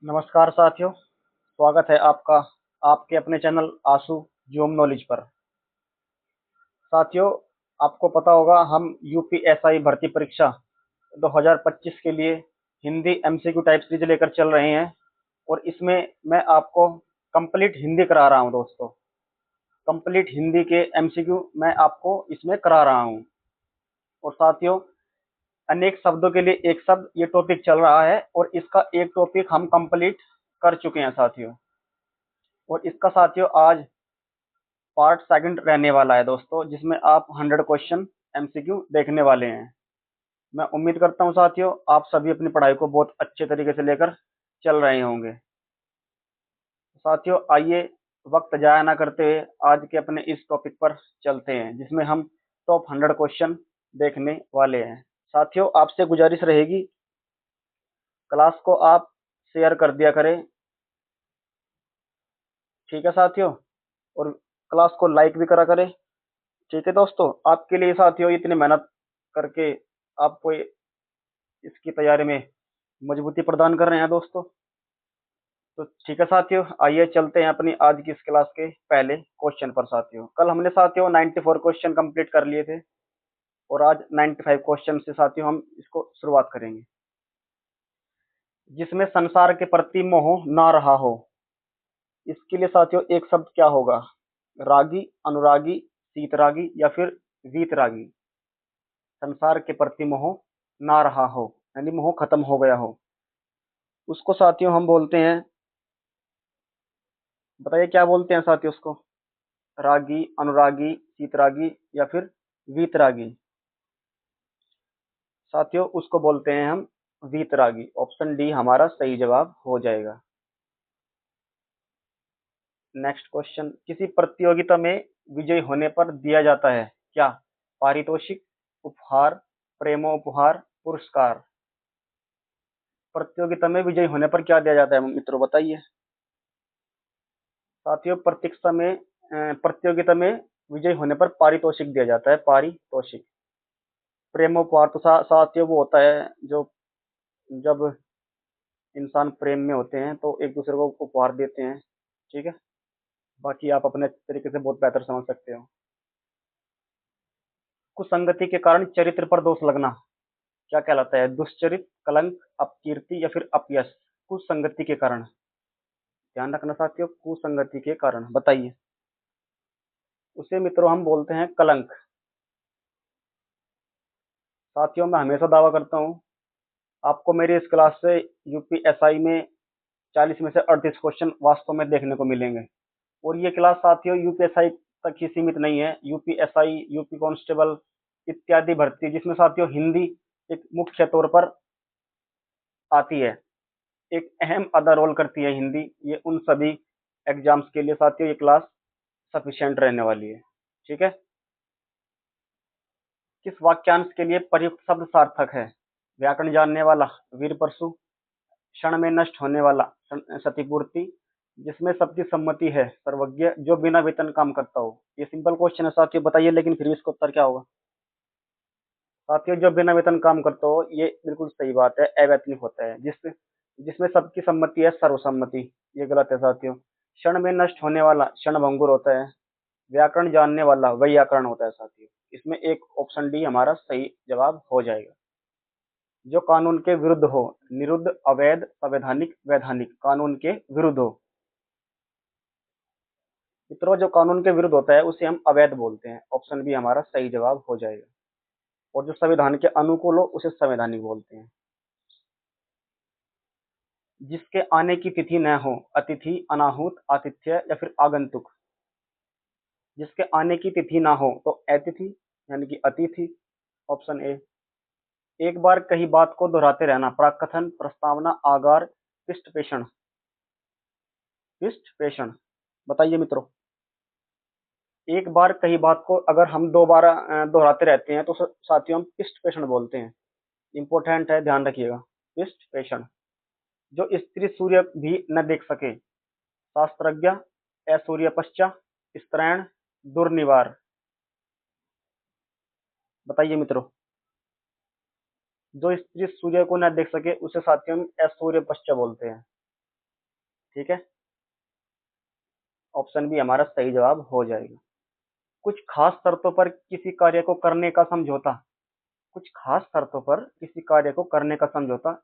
नमस्कार साथियों, स्वागत है आपका आपके अपने चैनल आशु ज्योम नॉलेज पर। साथियों, आपको पता होगा हम यूपीएसआई भर्ती परीक्षा 2025 के लिए हिंदी एमसीक्यू टाइप सीरीज लेकर चल रहे हैं और इसमें मैं आपको कंप्लीट हिंदी करा रहा हूं दोस्तों। कंप्लीट हिंदी के एमसीक्यू मैं आपको इसमें करा रहा हूं। और साथियों, अनेक शब्दों के लिए एक शब्द ये टॉपिक चल रहा है और इसका एक टॉपिक हम कंप्लीट कर चुके हैं साथियों। और इसका साथियों आज पार्ट सेकंड रहने वाला है दोस्तों, जिसमें आप 100 क्वेश्चन एमसीक्यू देखने वाले हैं। मैं उम्मीद करता हूं साथियों आप सभी अपनी पढ़ाई को बहुत अच्छे तरीके से लेकर चल रहे होंगे। साथियों आइए वक्त जाया ना करते हुए आज के अपने इस टॉपिक पर चलते हैं, जिसमें हम टॉप 100 क्वेश्चन देखने वाले हैं। साथियों आपसे गुजारिश रहेगी, क्लास को आप शेयर कर दिया करें, ठीक है साथियों। और क्लास को लाइक भी करा करें, ठीक है दोस्तों। आपके लिए साथियों इतनी मेहनत करके आपको इसकी तैयारी में मजबूती प्रदान कर रहे हैं दोस्तों। तो ठीक है साथियों, आइए चलते हैं अपनी आज की इस क्लास के पहले क्वेश्चन पर। साथियों कल हमने साथियों 94 क्वेश्चन कंप्लीट कर लिए थे और आज 95 क्वेश्चन से साथियों हम इसको शुरुआत करेंगे। जिसमें संसार के प्रति मोह ना रहा हो, इसके लिए साथियों एक शब्द क्या होगा? रागी, अनुरागी, शीतरागी या फिर वीतरागी। संसार के प्रति मोह ना रहा हो यानी मोह खत्म हो गया हो, उसको साथियों हम बोलते हैं, बताइए क्या बोलते हैं साथियों उसको? रागी, अनुरागी, शीतरागी या फिर वीतरागी। साथियों उसको बोलते हैं हम वीतरागी। ऑप्शन डी हमारा सही जवाब हो जाएगा। नेक्स्ट क्वेश्चन, किसी प्रतियोगिता में विजयी होने पर दिया जाता है क्या? पारितोषिक, उपहार, प्रेमोपहार, पुरस्कार। प्रतियोगिता में विजयी होने पर क्या दिया जाता है मित्रों, बताइए। साथियों प्रतीक्षा में प्रतियोगिता में विजयी होने पर पारितोषिक दिया जाता है, पारितोषिक। प्रेमोपहार तो साथियों वो होता है जो जब इंसान प्रेम में होते हैं तो एक दूसरे को उपहार देते हैं, ठीक है। बाकी आप अपने तरीके से बहुत बेहतर समझ सकते हो। कुसंगति के कारण चरित्र पर दोष लगना क्या कहलाता है? दुश्चरित, कलंक, अपकीर्ति या फिर अपयश। कुसंगति के कारण, ध्यान रखना साथियों, कुसंगति के कारण बताइए। उसे मित्रों हम बोलते हैं कलंक। साथियों मैं हमेशा दावा करता हूँ आपको मेरी इस क्लास से यूपीएसआई में 40 में से 38 क्वेश्चन वास्तव में देखने को मिलेंगे। और ये क्लास साथियों यूपीएसआई तक ही सीमित नहीं है, यूपीएसआई, यूपी कांस्टेबल इत्यादि भर्ती, जिसमें साथियों हिंदी एक मुख्य तौर पर आती है, एक अहम अदा रोल करती है हिंदी। ये उन सभी एग्जाम्स के लिए साथियों ये क्लास सफिशिएंट रहने वाली है, ठीक है। किस वाक्यांश के लिए प्रयुक्त शब्द सार्थक है? व्याकरण जानने वाला, वीर परसु, क्षण में नष्ट होने वाला, क्षतिपूर्ति, जिसमें सबकी सम्मति है, सर्वज्ञ, जो बिना वेतन काम करता हो। ये सिंपल क्वेश्चन है साथियों, बताइए लेकिन फिर भी इसका उत्तर क्या होगा? साथियों जो बिना वेतन काम करता हो, ये बिल्कुल सही बात है, अवैतनिक होता है। जिसमें सबकी सम्मति है, सर्वसम्मति, ये गलत है साथियों। क्षण में नष्ट होने वाला क्षणभंगुर होता है। व्याकरण जानने वाला वैयाकरण होता है साथियों। इसमें एक ऑप्शन डी हमारा सही जवाब हो जाएगा। जो कानून के विरुद्ध हो, निरुद्ध, अवैध, संवैधानिक, वैधानिक, कानून के विरुद्ध हो। मित्रों जो कानून के विरुद्ध होता है उसे हम अवैध बोलते हैं, ऑप्शन बी हमारा सही जवाब हो जाएगा। और जो संविधान के अनुकूल हो उसे संवैधानिक बोलते हैं। जिसके आने की तिथि न हो, अतिथि, अनाहुत, आतिथ्य या फिर आगंतुक। जिसके आने की तिथि ना हो तो अतिथि यानी कि अतिथि, ऑप्शन ए। एक बार कही बात को दोहराते रहना, प्राकथन, प्रस्तावना, आगार, पृष्ठपेषण। पृष्ठपेषण, बताइए मित्रों। एक बार कही बात को अगर हम दो बार दोहराते रहते हैं तो साथियों हम पृष्ठपेषण बोलते हैं। इंपॉर्टेंट है, ध्यान रखिएगा। पृष्ठपेषण। जो स्त्री सूर्य भी न देख सके, शास्त्रज्ञ, असूर्य पश्चा, स्त्रैण, दुर्निवार। बताइए मित्रों। जो स्त्री सूर्य को न देख सके उसे साथियों हम असूर्य पश्चा बोलते हैं। ठीक है, ऑप्शन बी हमारा सही जवाब हो जाएगा। कुछ खास शर्तों पर किसी कार्य को करने का समझौता, कुछ खास शर्तों पर किसी कार्य को करने का समझौता,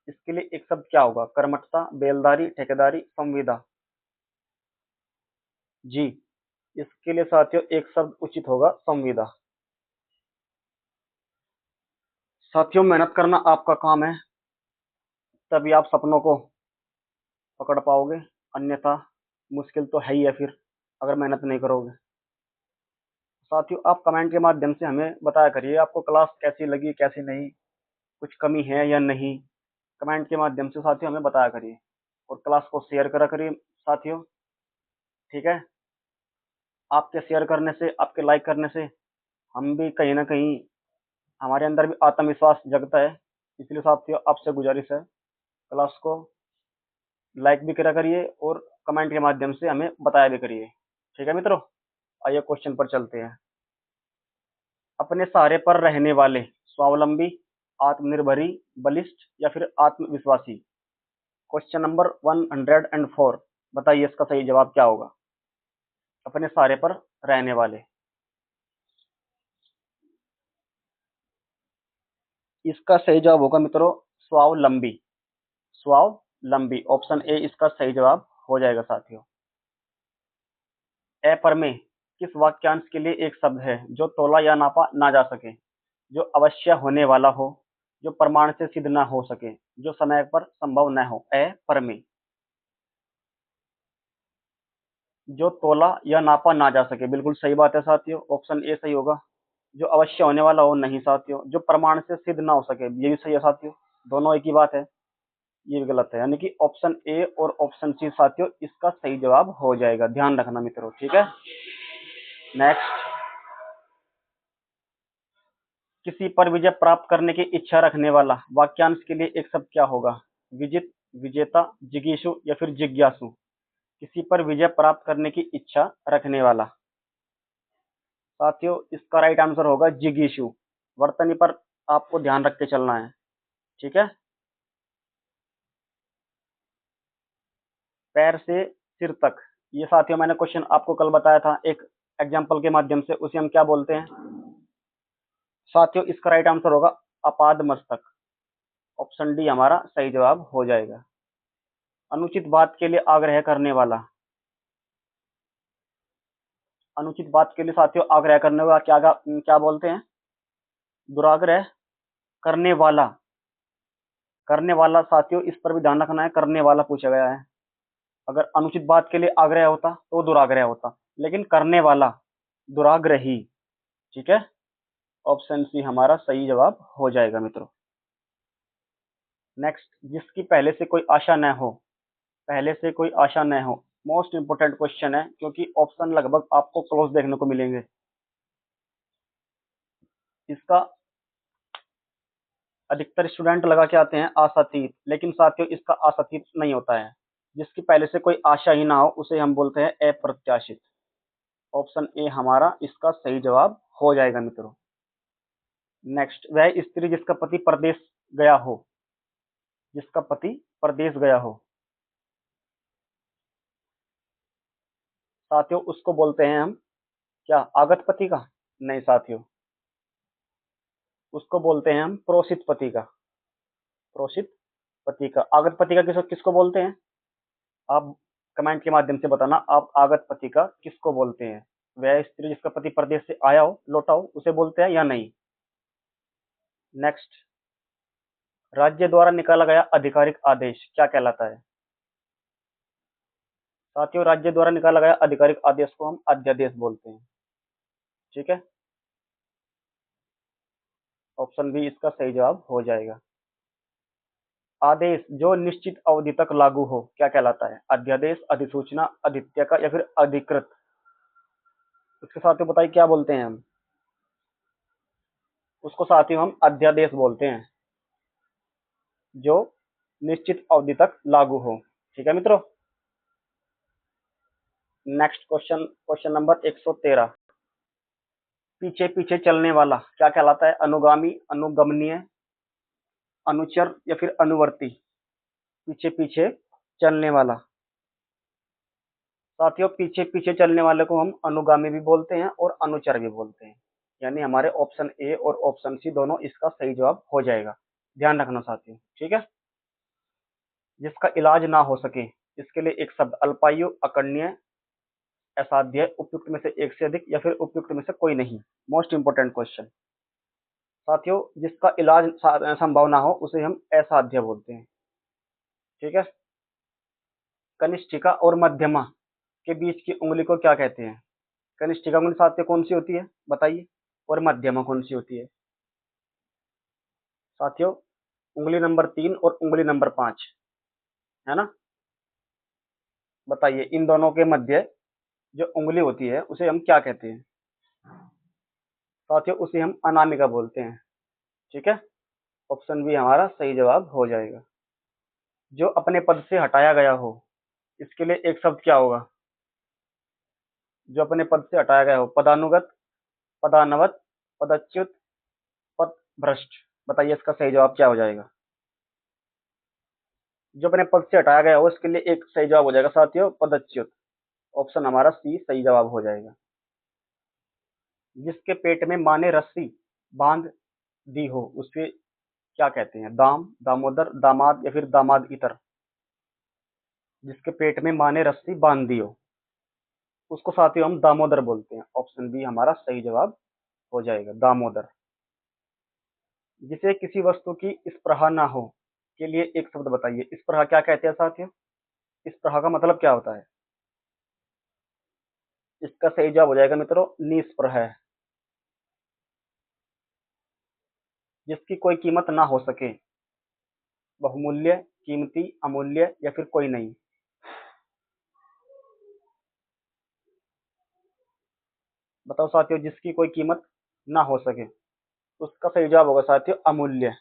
इसके लिए एक शब्द क्या होगा? कर्मठता, बेलदारी, ठेकेदारी, संविदा। जी, इसके लिए साथियों एक शब्द उचित होगा, संविदा। साथियों मेहनत करना आपका काम है, तभी आप सपनों को पकड़ पाओगे, अन्यथा मुश्किल तो है ही है फिर, अगर मेहनत नहीं करोगे। साथियों आप कमेंट के माध्यम से हमें बताया करिए आपको क्लास कैसी लगी, कैसी नहीं, कुछ कमी है या नहीं। कमेंट के माध्यम से साथियों हमें बताया करिए, और क्लास को शेयर करा करिए साथियों। ठीक है, आपके शेयर करने से, आपके लाइक करने से हम भी कहीं ना कहीं, हमारे अंदर भी आत्मविश्वास जगता है। इसलिए साथियों आपसे गुजारिश है, क्लास को लाइक भी करा करिए और कमेंट के माध्यम से हमें बताया भी करिए। ठीक है मित्रों, आइए क्वेश्चन पर चलते हैं। अपने सहारे पर रहने वाले, स्वावलंबी, आत्मनिर्भरी, बलिष्ठ या फिर आत्मविश्वासी। क्वेश्चन नंबर 104, बताइए इसका सही जवाब क्या होगा? अपने सहारे पर रहने वाले, इसका सही जवाब होगा मित्रों स्वावलंबी। स्वावलंबी, ऑप्शन ए इसका सही जवाब हो जाएगा साथियों। अप्रमेय किस वाक्यांश के लिए एक शब्द है जो तोला या नापा ना जा सके, जो अवश्य होने वाला हो, जो प्रमाण से सिद्ध ना हो सके, जो समय पर संभव न हो? अप्रमेय, जो तोला या नापा ना जा सके, बिल्कुल सही बात है साथियों, ऑप्शन ए सही होगा। जो अवश्य होने वाला हो नहीं साथियों, जो प्रमाण से सिद्ध ना हो सके, ये भी सही है साथियों, दोनों एक ही बात है, ये भी गलत है। यानी कि ऑप्शन ए और ऑप्शन सी साथियों इसका सही जवाब हो जाएगा, ध्यान रखना मित्रों। ठीक है, नेक्स्ट, किसी पर विजय प्राप्त करने की इच्छा रखने वाला वाक्यांश के लिए एक शब्द क्या होगा? विजित, विजेता, जिगीषु या फिर जिज्ञासु। किसी पर विजय प्राप्त करने की इच्छा रखने वाला, साथियों इसका राइट आंसर होगा जिगीषु। वर्तनी पर आपको ध्यान रख के चलना है। ठीक है, पैर से सिर तक, ये साथियों मैंने क्वेश्चन आपको कल बताया था एक एग्जाम्पल के माध्यम से, उसे हम क्या बोलते हैं साथियों? इसका राइट आंसर होगा अपाद मस्तक, ऑप्शन डी हमारा सही जवाब हो जाएगा। अनुचित बात के लिए आग्रह करने वाला, अनुचित बात के लिए साथियों आग्रह करने वाला क्या बोलते हैं? दुराग्रह करने वाला, करने वाला साथियों इस पर भी ध्यान रखना है, करने वाला पूछा गया है। अगर अनुचित बात के लिए आग्रह होता तो दुराग्रह होता, लेकिन करने वाला दुराग्रही। ठीक है, ऑप्शन सी हमारा सही जवाब हो जाएगा मित्रों। नेक्स्ट, जिसकी पहले से कोई आशा न हो, पहले से कोई आशा न हो, मोस्ट इंपोर्टेंट क्वेश्चन है, क्योंकि ऑप्शन लगभग आपको क्लोज देखने को मिलेंगे। इसका अधिकतर स्टूडेंट लगा के आते हैं आशातीत, लेकिन साथियों इसका आशातीत नहीं होता है। जिसकी पहले से कोई आशा ही ना हो उसे हम बोलते हैं अप्रत्याशित। ऑप्शन ए हमारा इसका सही जवाब हो जाएगा मित्रों। नेक्स्ट, वह स्त्री जिसका पति परदेश गया हो, जिसका पति परदेश गया हो साथियों उसको बोलते हैं हम क्या? आगत पति का? नहीं साथियों, उसको बोलते हैं हम प्रोषित पति का, प्रोषित पति का। आगत पति का किसको बोलते हैं? आप कमेंट के माध्यम से बताना, आप आगत पति का किसको बोलते हैं? वह स्त्री जिसका पति प्रदेश से आया हो, लौटा हो, उसे बोलते हैं या नहीं? नेक्स्ट, राज्य द्वारा निकाला गया आधिकारिक आदेश क्या कहलाता है साथियों? राज्य द्वारा निकाला गया आधिकारिक आदेश को हम अध्यादेश बोलते हैं। ठीक है, ऑप्शन बी इसका सही जवाब हो जाएगा। आदेश जो निश्चित अवधि तक लागू हो क्या कहलाता है? अध्यादेश, अधिसूचना, अधित्यका या फिर अधिकृत। इसके साथियों बताइए क्या बोलते हैं हम? उसको साथियों हम अध्यादेश बोलते हैं, जो निश्चित अवधि तक लागू हो। ठीक है मित्रों, नेक्स्ट क्वेश्चन, क्वेश्चन नंबर 113, पीछे पीछे चलने वाला क्या कहलाता है? अनुगामी, अनुगमनीय, अनुचर या फिर अनुवर्ती। पीछे पीछे चलने वाला, साथियों पीछे पीछे चलने वाले को हम अनुगामी भी बोलते हैं और अनुचर भी बोलते हैं। यानी हमारे ऑप्शन ए और ऑप्शन सी दोनों इसका सही जवाब हो जाएगा। ध्यान रखना साथियों, ठीक है। जिसका इलाज ना हो सके, इसके लिए एक शब्द अल्पायु, अकर्णीय, असाध्य, उपयुक्त में से एक से अधिक या फिर उपयुक्त में से कोई नहीं। मोस्ट इंपोर्टेंट क्वेश्चन साथियों, जिसका इलाज संभव ना हो उसे हम असाध्य बोलते हैं, ठीक है। कनिष्ठिका और मध्यमा के बीच की उंगली को क्या कहते हैं? कनिष्ठिका उंगली साथियों कौन सी होती है बताइए, और मध्यमा कौन सी होती है? साथियों उंगली नंबर 3 और उंगली नंबर 5, है ना। बताइए इन दोनों के मध्य जो उंगली होती है उसे हम क्या कहते हैं? साथियों उसे हम अनामिका बोलते हैं, ठीक है। ऑप्शन बी हमारा सही जवाब हो जाएगा। जो अपने पद से हटाया गया हो, इसके लिए एक शब्द क्या होगा? जो अपने पद से हटाया गया हो, पदानुगत, पदानवत, पदच्युत, पद भ्रष्ट। बताइए इसका सही जवाब क्या हो जाएगा? जो अपने पद से हटाया गया हो इसके लिए एक सही जवाब हो जाएगा साथियों, पदच्युत। ऑप्शन हमारा सी सही जवाब हो जाएगा। जिसके पेट में माँ ने रस्सी बांध दी हो उसे क्या कहते हैं? दाम, दामोदर, दामाद या फिर दामाद इतर। जिसके पेट में माँ ने रस्सी बांध दी हो उसको साथियों हम दामोदर बोलते हैं। ऑप्शन बी हमारा सही जवाब हो जाएगा, दामोदर। जिसे किसी वस्तु की स्पृहा ना हो के लिए एक शब्द बताइए। स्पृहा क्या कहते हैं साथियों? स्पृहा का मतलब क्या होता है? इसका सही जवाब हो जाएगा मित्रों, निस्पृह। जिसकी कोई कीमत ना हो सके, बहुमूल्य, कीमती, अमूल्य या फिर कोई नहीं। बताओ साथियों, जिसकी कोई कीमत ना हो सके, उसका सही जवाब होगा साथियों अमूल्य।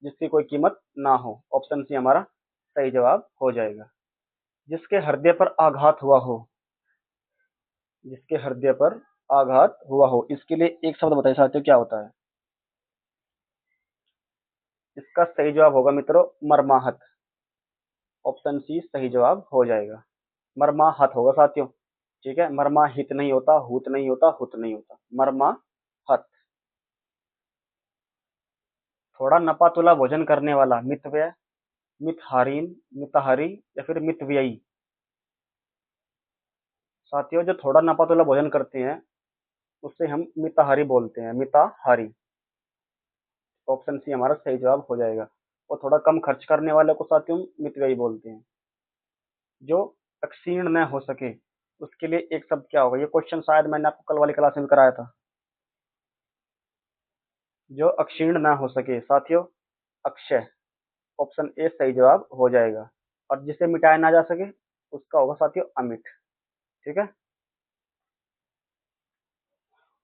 जिसकी कोई कीमत ना हो, ऑप्शन सी हमारा सही जवाब हो जाएगा। जिसके हृदय पर आघात हुआ हो, जिसके हृदय पर आघात हुआ हो, इसके लिए एक शब्द बताइए साथियों क्या होता है? इसका सही जवाब होगा मित्रों मर्माहत। ऑप्शन सी सही जवाब हो जाएगा, मर्माहत होगा साथियों, ठीक है। मर्माहित नहीं होता, हुत नहीं होता, हुत नहीं होता, मर्माहत। थोड़ा नपातुला भोजन करने वाला मितव्यय, मितहारीन, मिताहारी या फिर मितव्ययी। साथियों जो थोड़ा नपातुला भोजन करते हैं उससे हम मिताहारी बोलते हैं, मिताहारी। ऑप्शन सी हमारा सही जवाब हो जाएगा। और थोड़ा कम खर्च करने वाले को साथियों हम मितव्ययी बोलते हैं। जो अक्षीण न हो सके उसके लिए एक शब्द क्या होगा? ये क्वेश्चन शायद मैंने आपको कल वाली क्लास में कराया था। जो अक्षीण ना हो सके साथियों, अक्षय। ऑप्शन ए सही जवाब हो जाएगा। और जिसे मिटाया ना जा सके उसका होगा साथियों अमिट, ठीक है।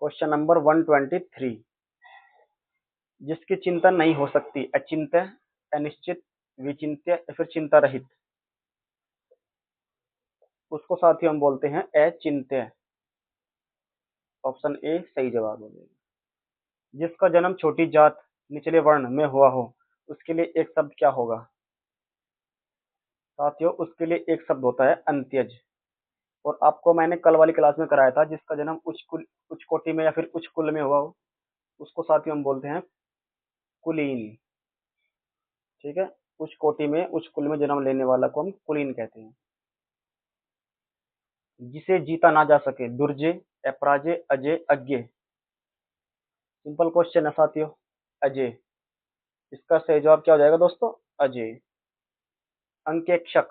Question number 123। जिसकी चिंता नहीं हो सकती, अचिंत्य, अनिश्चित, विचिंत्य या फिर चिंता रहित, उसको साथियों हम बोलते हैं अचिंत्य। ऑप्शन ए सही जवाब हो जाएगा। जिसका जन्म छोटी जात, निचले वर्ण में हुआ हो उसके लिए एक शब्द क्या होगा? साथियों उसके लिए एक शब्द होता है अंत्यज। और आपको मैंने कल वाली क्लास में कराया था, जिसका जन्म उच्च कोटि में या फिर उच्च कुल में हुआ हो उसको साथियों हम बोलते हैं कुलीन, ठीक है। उच्च कोटि में उच्च कुल में जन्म लेने वाला को हम कुलीन कहते हैं। जिसे जीता ना जा सके, दुर्जय, अपराजय, अजय, अज्ञे। सिंपल क्वेश्चन है साथियों, अजय। इसका सही जवाब क्या हो जाएगा दोस्तों? अजय। अंकेक्षक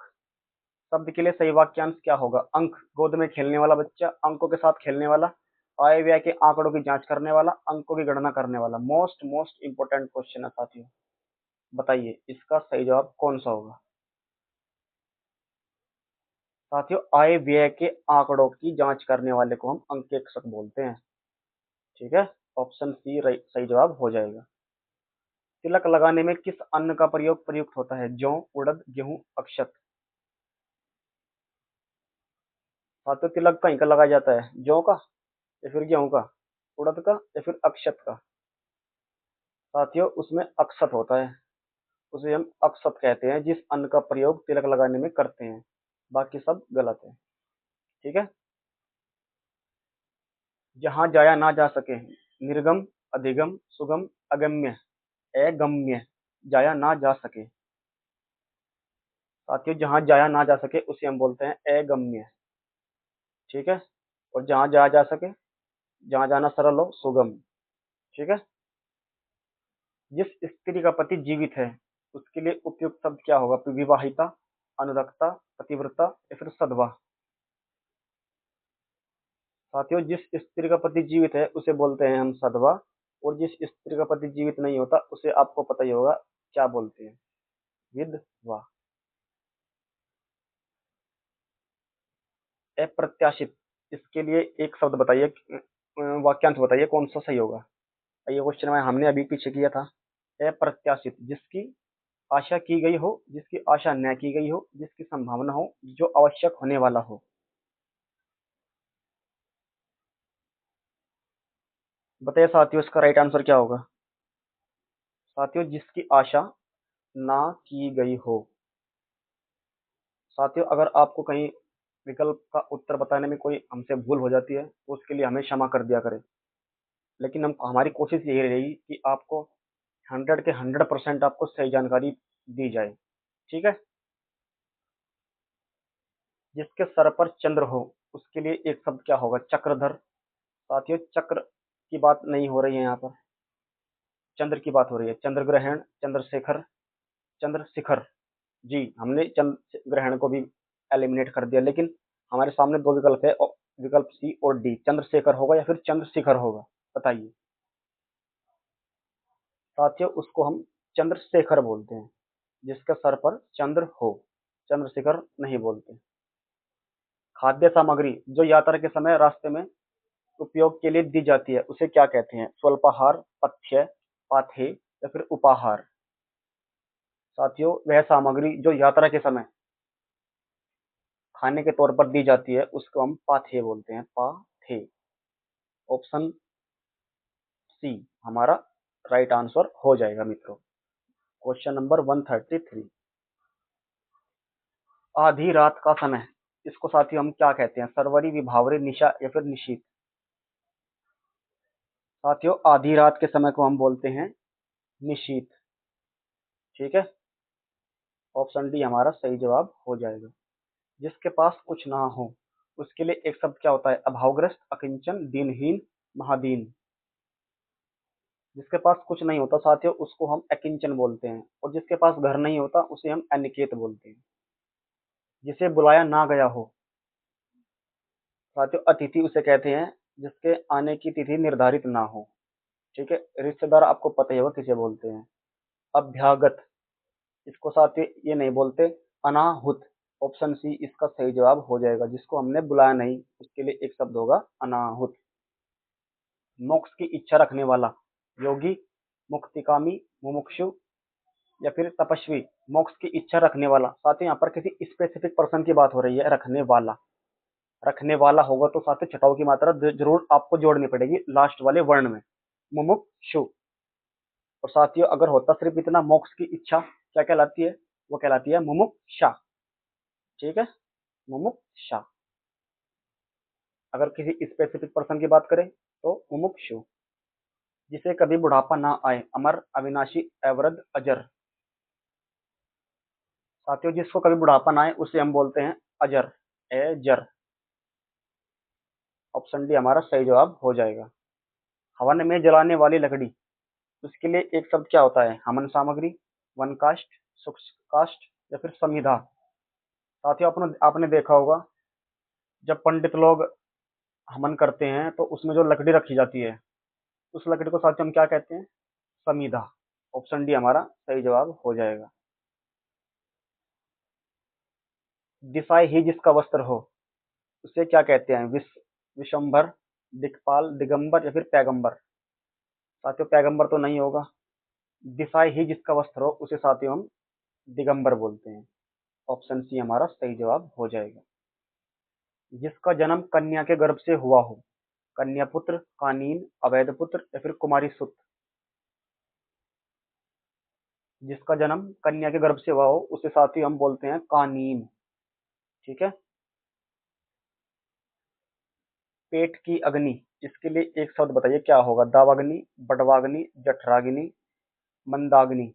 शब्द के लिए सही वाक्यांश क्या होगा? अंक, गोद में खेलने वाला बच्चा, अंकों के साथ खेलने वाला, आय व्यय के आंकड़ों की जांच करने वाला, अंकों की गणना करने वाला। मोस्ट मोस्ट इंपोर्टेंट क्वेश्चन है साथियों। बताइए इसका सही जवाब कौन सा होगा? साथियों आय व्यय के आंकड़ों की जांच करने वाले को हम अंकेक्षक बोलते हैं, ठीक है। ऑप्शन सी सही जवाब हो जाएगा। तिलक लगाने में किस अन्न का प्रयोग प्रयुक्त होता है? जौ, उड़द, गेहूं, अक्षत। साथियों तिलक कहीं का लगाया जाता है? जौ का या फिर गेहूं का, उड़द का या फिर अक्षत का? साथियों उसमें अक्षत होता है, उसे हम अक्षत कहते हैं जिस अन्न का प्रयोग तिलक लगाने में करते हैं। बाकी सब गलत है, ठीक है। जहां जाया ना जा सके, निर्गम, अधिगम, सुगम, अगम्य, अगम्य, जाया ना जा सके। साथियों, जहां जाया ना जा सके उसे हम बोलते हैं अगम्य। ठीक है। और जहां जाया जा सके, जहां जाना सरल हो, सुगम। ठीक है। जिस स्त्री का पति जीवित है उसके लिए उपयुक्त शब्द क्या होगा? विवाहिता, अनुरक्ता, पतिव्रता या फिर सधवा। साथियों, जिस स्त्री का पति जीवित है उसे बोलते हैं हम सधवा, और जिस स्त्री का पति जीवित नहीं होता उसे आपको पता ही होगा क्या बोलते हैं? विधवा। अप्रत्याशित, इसके लिए एक शब्द बताइए, वाक्यांश बताइए कौन सा सही होगा। ये क्वेश्चन में हमने अभी पीछे किया था। अप्रत्याशित, जिसकी आशा की गई हो, जिसकी आशा न की गई हो, जिसकी संभावना हो, जो आवश्यक होने वाला हो। बताइए साथियों, इसका राइट आंसर क्या होगा? साथियों, जिसकी आशा ना की गई हो। साथियों, अगर आपको कहीं विकल्प का उत्तर बताने में कोई हमसे भूल हो जाती है तो उसके लिए हमें क्षमा कर दिया करें। लेकिन हम हमारी कोशिश यही रहेगी कि आपको 100 के 100% आपको सही जानकारी दी जाए। ठीक है। जिसके सर पर चंद्र हो उसके लिए एक शब्द क्या होगा? चक्रधर। साथियों, चक्र की बात नहीं हो रही है यहाँ पर, चंद्र की बात हो रही है। चंद्र ग्रहण, चंद्रशेखर, चंद्रशिखर। जी, हमने चंद्र ग्रहण को भी एलिमिनेट कर दिया, लेकिन हमारे सामने दो विकल्प है, विकल्प सी और डी। चंद्रशेखर होगा या फिर चंद्रशिखर होगा? बताइए। साथियों, उसको हम चंद्रशेखर बोलते हैं, जिसके सर पर चंद्र हो। चंद्रशिखर नहीं बोलते। खाद्य सामग्री जो यात्रा के समय रास्ते में उपयोग के लिए दी जाती है उसे क्या कहते हैं? स्वल्पाहार, पथ्य, पाथेय या फिर उपाहार। साथियों, वह सामग्री जो यात्रा के समय खाने के तौर पर दी जाती है उसको हम पाथेय बोलते हैं। पाथेय। ऑप्शन सी हमारा राइट आंसर हो जाएगा मित्रों। Question number 133। आधी रात का समय, इसको साथियों हम क्या कहते हैं? सरवरी, विभावरी, निशा या फिर निशीथ। साथियों, आधी रात के समय को हम बोलते हैं निशीथ। ठीक है। ऑप्शन डी हमारा सही जवाब हो जाएगा। जिसके पास कुछ ना हो उसके लिए एक शब्द क्या होता है? अभावग्रस्त, अकिंचन, दीनहीन, महादीन। जिसके पास कुछ नहीं होता साथियों उसको हम अकिंचन बोलते हैं, और जिसके पास घर नहीं होता उसे हम अनिकेत बोलते हैं। जिसे बुलाया ना गया हो साथियों, अतिथि उसे कहते हैं जिसके आने की तिथि निर्धारित ना हो। ठीक है। रिश्तेदार आपको पता ही होगा किसे बोलते हैं? अभ्यागत। इसको साथियों ये नहीं बोलते, अनाहुत। ऑप्शन सी इसका सही जवाब हो जाएगा। जिसको हमने बुलाया नहीं उसके लिए एक शब्द होगा अनाहुत। मोक्ष की इच्छा रखने वाला, योगी, मुक्तिकामी, मुमुक्षु या फिर तपस्वी। मोक्ष की इच्छा रखने वाला, साथ ही यहाँ पर किसी स्पेसिफिक पर्सन की बात हो रही है। रखने वाला, रखने वाला होगा तो साथ ही छटाओं की मात्रा जरूर आपको जोड़नी पड़ेगी लास्ट वाले वर्ण में, मुमुक्षु। और साथियों अगर होता सिर्फ इतना मोक्ष की इच्छा, क्या कहलाती है? वो कहलाती है मुमुक्षा। ठीक है। मुमुक्षा। अगर किसी स्पेसिफिक पर्सन की बात करें तो मुमुक्षु। जिसे कभी बुढ़ापा ना आए, अमर, अविनाशी, अवृद्ध, अजर। साथियों, जिसको कभी बुढ़ापा ना आए उसे हम बोलते हैं अजर, एजर। ऑप्शन डी हमारा सही जवाब हो जाएगा। हवन में जलाने वाली लकड़ी, उसके लिए एक शब्द क्या होता है? हवन सामग्री, वन काष्ठ, शुष्क काष्ठ या फिर समिधा। साथियों, आपने आपने देखा होगा जब पंडित लोग हवन करते हैं तो उसमें जो लकड़ी रखी जाती है उस लकड़ी को साथियों हम क्या कहते हैं? समिधा। ऑप्शन डी हमारा सही जवाब हो जाएगा। दिशाए ही जिसका वस्त्र हो उसे क्या कहते हैं? विशंभर, दिक्पाल, दिगंबर या फिर पैगंबर। साथियों, पैगंबर तो नहीं होगा। दिशाए ही जिसका वस्त्र हो उसे साथियों हम दिगंबर बोलते हैं। ऑप्शन सी हमारा सही जवाब हो जाएगा। जिसका जन्म कन्या के गर्भ से हुआ हो, कन्या पुत्र, कानीन, अवैध पुत्र या फिर कुमारी सुत। जिसका जन्म कन्या के गर्भ से हुआ हो उसे साथियों हम बोलते हैं कानीन। ठीक है। पेट की अग्नि, इसके लिए एक शब्द बताइए क्या होगा? दावाग्नि, बड़वाग्नि, जठराग्नि, मंदाग्नि।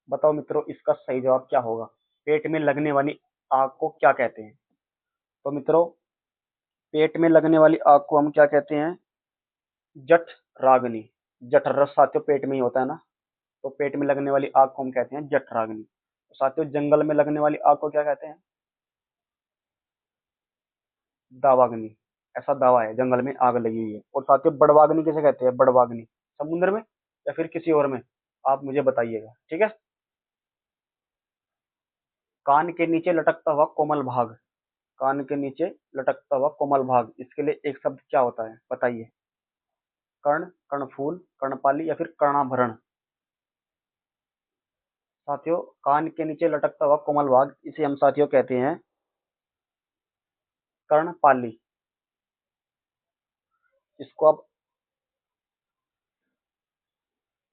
बताओ मित्रों, इसका सही जवाब क्या होगा? पेट में लगने वाली आग को क्या कहते हैं? तो मित्रों, पेट में लगने वाली आग को हम क्या कहते हैं? जठराग्नि। जठर साथियों पेट में ही होता है ना, तो पेट में लगने वाली आग को हम कहते हैं जठराग्नि। तो साथियों, जंगल में लगने वाली आग को क्या कहते हैं? दावाग्नि। ऐसा दावा है, जंगल में आग लगी हुई है। और साथियों, बड़वाग्नि किसे कहते हैं? बड़वाग्नि समुद्र में या फिर किसी और में? आप मुझे बताइएगा, ठीक है। कान के नीचे लटकता हुआ कोमल भाग। कान के नीचे लटकता हुआ कोमल भाग, इसके लिए एक शब्द क्या होता है? बताइए। कर्ण, कर्णफूल, कर्णपाली या फिर कर्णाभरण। साथियों, कान के नीचे लटकता हुआ कोमल भाग, इसे हम साथियों कहते हैं कर्णपाली। इसको आप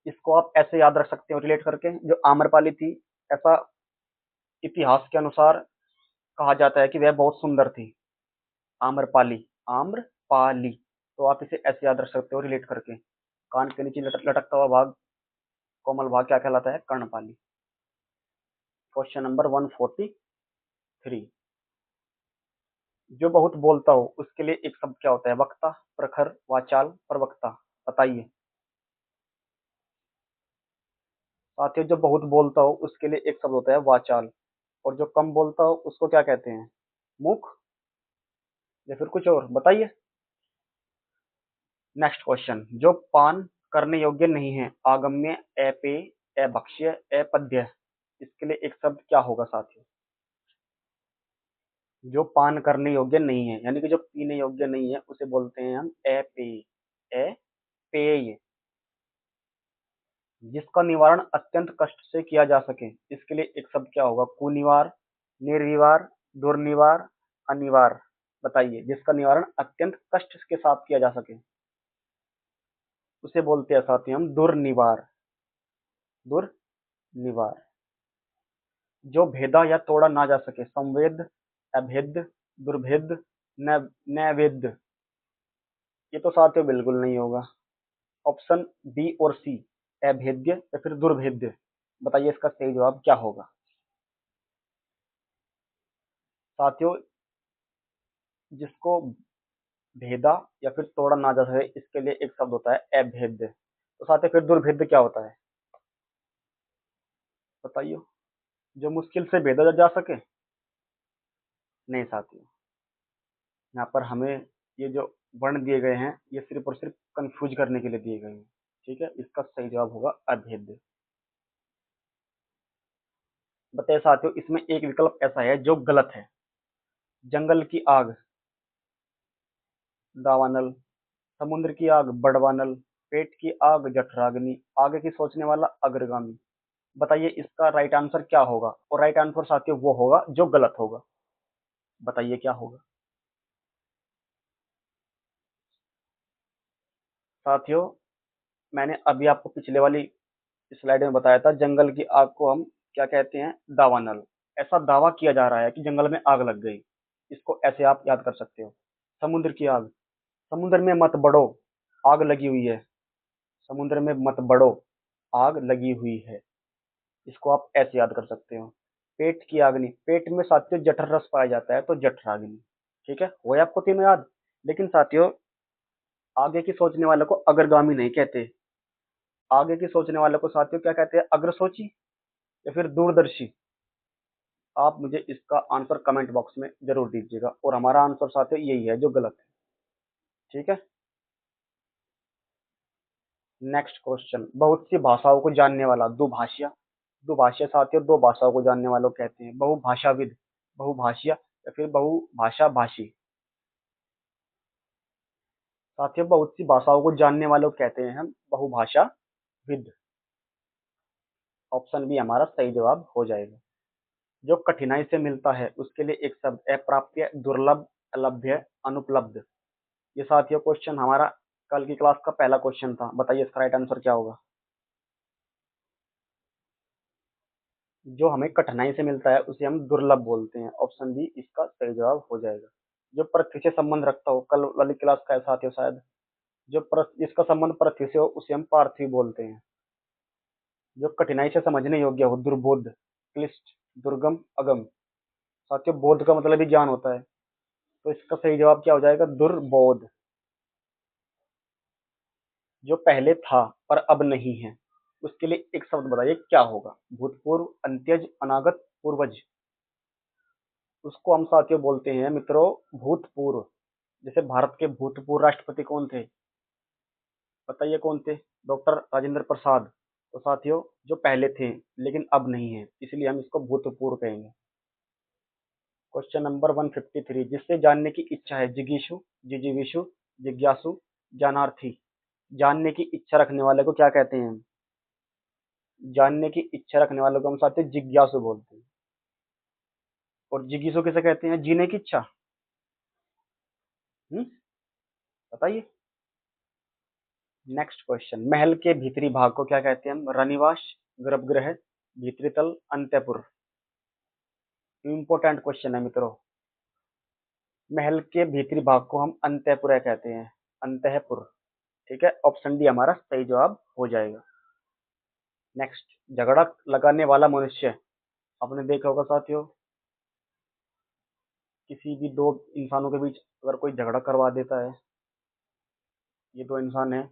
इसको आप ऐसे याद रख सकते हो रिलेट करके, जो आम्रपाली थी, ऐसा इतिहास के अनुसार कहा जाता है कि वह बहुत सुंदर थी। आम्रपाली, आम्रपाली। तो आप इसे ऐसे याद रख सकते हो रिलेट करके। कान के नीचे लटकता हुआ भाग, कोमल भाग क्या कहलाता है? कर्णपाली। Question number 143। जो बहुत बोलता हो उसके लिए एक शब्द क्या होता है? वक्ता, प्रखर, वाचाल, प्रवक्ता। बताइए। साथियों, जो बहुत बोलता हो उसके लिए एक शब्द होता है वाचाल। और जो कम बोलता हो उसको क्या कहते हैं? मूक या फिर कुछ और? बताइए। Next question. जो पान करने योग्य नहीं है, आगम्य, अपेय, अभक्ष्य, अपद्य, इसके लिए एक शब्द क्या होगा साथियों? जो पान करने योग्य नहीं है, यानी कि जो पीने योग्य नहीं है, उसे बोलते हैं हम अपेय। अपेय। जिसका निवारण अत्यंत कष्ट से किया जा सके, इसके लिए एक शब्द क्या होगा? कुनिवार, निर्विवार, दुर्निवार, अनिवार। बताइए। जिसका निवारण अत्यंत कष्ट के साथ किया जा सके, उसे बोलते हैं साथियों हम दुर्निवार। दुर्निवार। जो भेदा या तोड़ा ना जा सके, संवेद, अभेद, दुर्भेद, नैवेद्य। ये तो साथियों बिल्कुल नहीं होगा। ऑप्शन बी और सी, अभेद्य या फिर दुर्भेद्य। बताइए इसका सही जवाब क्या होगा? साथियों, जिसको भेदा या फिर तोड़ा ना जा सके, इसके लिए एक शब्द होता है अभेद्य। तो साथियों, फिर दुर्भेद्य क्या होता है? बताइए। जो मुश्किल से भेदा जा सके। नहीं साथियों, यहाँ पर हमें ये जो वर्ण दिए गए हैं, ये सिर्फ और सिर्फ कंफ्यूज करने के लिए दिए गए हैं। ठीक है, इसका सही जवाब होगा अभेद्य। बताइए साथियों, इसमें एक विकल्प ऐसा है जो गलत है। जंगल की आग, दावानल। समुद्र की आग, बड़वानल। पेट की आग, जठराग्नि। आगे की सोचने वाला, अग्रगामी। बताइए इसका राइट आंसर क्या होगा? और राइट आंसर साथियों वो होगा जो गलत होगा। बताइए क्या होगा? साथियों, मैंने अभी आपको पिछले वाली स्लाइड में बताया था, जंगल की आग को हम क्या कहते हैं? दावानल। ऐसा दावा किया जा रहा है कि जंगल में आग लग गई। इसको ऐसे आप याद कर सकते हो। समुद्र की आग, समुद्र में मत बढ़ो, आग लगी हुई है। समुद्र में मत बढ़ो, आग लगी हुई है। इसको आप ऐसे याद कर सकते हो। पेट की अग्नि, पेट में साथियों जठर रस पाया जाता है, तो जठराग्नि। ठीक है, वो आपको तीनों याद। लेकिन साथियों, आगे की सोचने वालों को अग्रगामी नहीं कहते। आगे की सोचने वालों को साथियों क्या कहते हैं? अग्रसोची या फिर दूरदर्शी। आप मुझे इसका आंसर कमेंट बॉक्स में जरूर दीजिएगा। और हमारा आंसर साथियों यही है जो गलत है। ठीक है। Next question. बहुत सी भाषाओं को जानने वाला, दुभाषिया। दुभाषिया साथियों दो भाषाओं को जानने वालों को कहते हैं। बहुभाषाविद, बहुभाषिया या फिर बहुभाषा भाषी। साथियों, बहुत सी भाषाओं को जानने वालों को कहते हैं हम बहुभाषाविद। ऑप्शन बी हमारा सही जवाब हो जाएगा। जो कठिनाई से मिलता है उसके लिए एक शब्द, अप्राप्य, दुर्लभ, अलभ्य, अनुपलब्ध। ये साथियों क्वेश्चन हमारा कल की क्लास का पहला क्वेश्चन था। बताइए इसका राइट आंसर क्या होगा? जो हमें कठिनाई से मिलता है उसे हम दुर्लभ बोलते हैं। ऑप्शन बी इसका सही जवाब हो जाएगा। जो पृथ्वी से संबंध रखता हो, कल वाली क्लास का है साथियों शायद, जो जिसका संबंध पृथ्वी से हो उसे हम पार्थिव बोलते हैं। जो कठिनाई से समझने योग्य हो, दुर्बोध, क्लिष्ट, दुर्गम, अगम। साथियों बोध का मतलब ही ज्ञान होता है, तो इसका सही जवाब क्या हो जाएगा, दुर्बोध। जो पहले था पर अब नहीं है, उसके लिए एक शब्द बताइए क्या होगा, भूतपूर्व, अंत्यज, अनागत, पूर्वज। उसको हम साथियों बोलते हैं मित्रों भूतपूर्व। जैसे भारत के भूतपूर्व राष्ट्रपति कौन थे, बताइए कौन थे, डॉक्टर राजेंद्र प्रसाद। तो साथियों जो पहले थे लेकिन अब नहीं है, इसलिए हम इसको भूतपूर्व कहेंगे। क्वेश्चन नंबर 153, जिससे जानने की इच्छा है, जिगीषु, जिजीविषु, जिज्ञासु, ज्ञानार्थी। जानने की इच्छा रखने वाले को क्या कहते हैं, जानने की इच्छा रखने वालों को हम साथियों जिज्ञासु बोलते हैं। और जिज्ञासु किसे कहते हैं, जीने की इच्छा। हम्म, बताइए। नेक्स्ट क्वेश्चन, महल के भीतरी भाग को क्या कहते हैं हम, रनिवास, गर्भगृह, भीतरी तल, अंतःपुर। इंपॉर्टेंट क्वेश्चन है मित्रों। महल के भीतरी भाग को हम अंतःपुर कहते हैं, अंतःपुर। ठीक है, ऑप्शन डी हमारा सही जवाब हो जाएगा। नेक्स्ट, झगड़ा लगाने वाला मनुष्य। आपने देखा होगा साथियों, किसी भी दो इंसानों के बीच अगर कोई झगड़ा करवा देता है, ये दो इंसान है